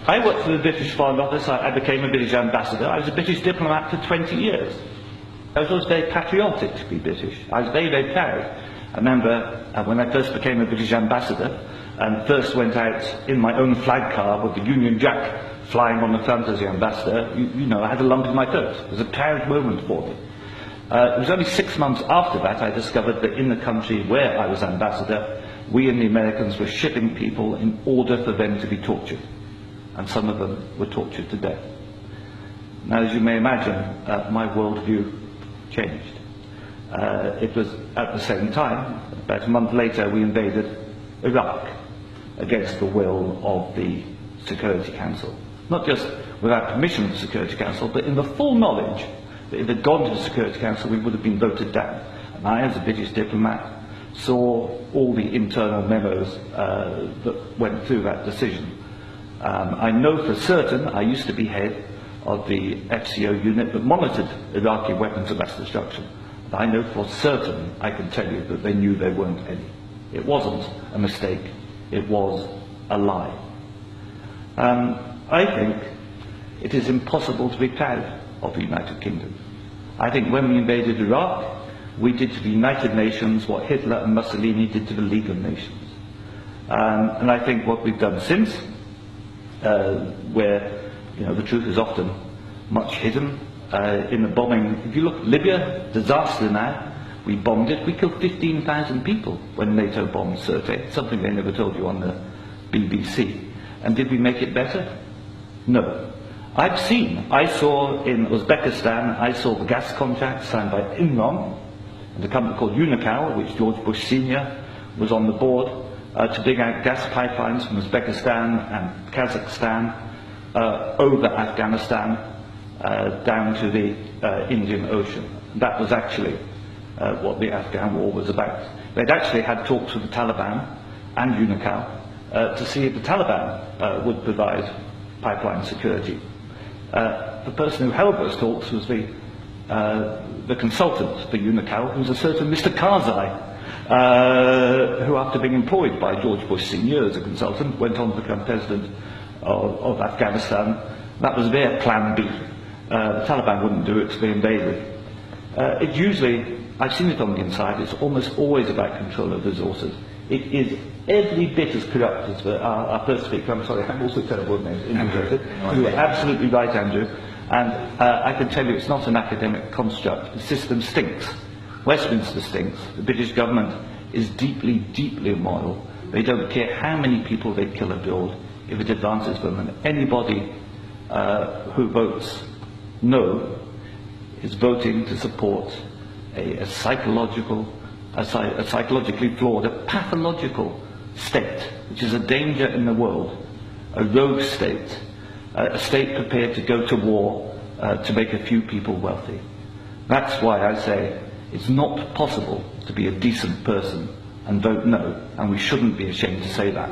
I worked for the British Foreign Office. I became a British ambassador. I was a British diplomat for 20 years. I was always very patriotic to be British. I was very, very proud. I remember when I first became a British ambassador and first went out in my own flag car with the Union Jack flying on the front as the ambassador, you know, I had a lump in my throat. It was a proud moment for me. It was only 6 months after that I discovered that in the country where I was ambassador, we and the Americans were shipping people in order for them to be tortured. And some of them were tortured to death. Now, as you may imagine, my worldview changed. It was at the same time, about a month later, we invaded Iraq against the will of the Security Council. Not just without permission of the Security Council, but in the full knowledge that if it had gone to the Security Council, we would have been voted down. And I, as a British diplomat, saw all the internal memos that went through that decision. I know for certain, I used to be head of the FCO unit that monitored Iraqi weapons of mass destruction. I know for certain, I can tell you, that they knew there weren't any. It wasn't a mistake, it was a lie. I think it is impossible to be proud of the United Kingdom. I think when we invaded Iraq, we did to the United Nations what Hitler and Mussolini did to the League of Nations. And I think what we've done since, where the truth is often much hidden, in the bombing, if you look at Libya, disaster now, we bombed it, we killed 15,000 people when NATO bombed Sirte, something they never told you on the BBC. And did we make it better? No. I saw in Uzbekistan, I saw the gas contract signed by Imran and a company called Unocal, which George Bush Sr. was on the board, to dig out gas pipelines from Uzbekistan and Kazakhstan over Afghanistan down to the Indian Ocean. That was actually what the Afghan war was about. They'd actually had talks with the Taliban and Unocal to see if the Taliban would provide pipeline security. The person who held those talks was the consultant for Unocal, who was a certain Mr. Karzai, who, after being employed by George Bush Sr. as a consultant, went on to become president of Afghanistan. That was their plan B. The Taliban wouldn't do it, so they invaded. It usually, I've seen it on the inside, it's almost always about control of resources. It is every bit as corrupt as our first speaker. I'm sorry, I'm also terrible with names. You are absolutely right, Andrew. And I can tell you it's not an academic construct. The system stinks. Westminster stinks. The British government is deeply, deeply immoral. They don't care how many people they kill abroad if it advances them. And anybody who votes no is voting to support a psychologically flawed, a pathological state, which is a danger in the world, a rogue state, a state prepared to go to war to make a few people wealthy. That's why I say it's not possible to be a decent person and vote no, and we shouldn't be ashamed to say that.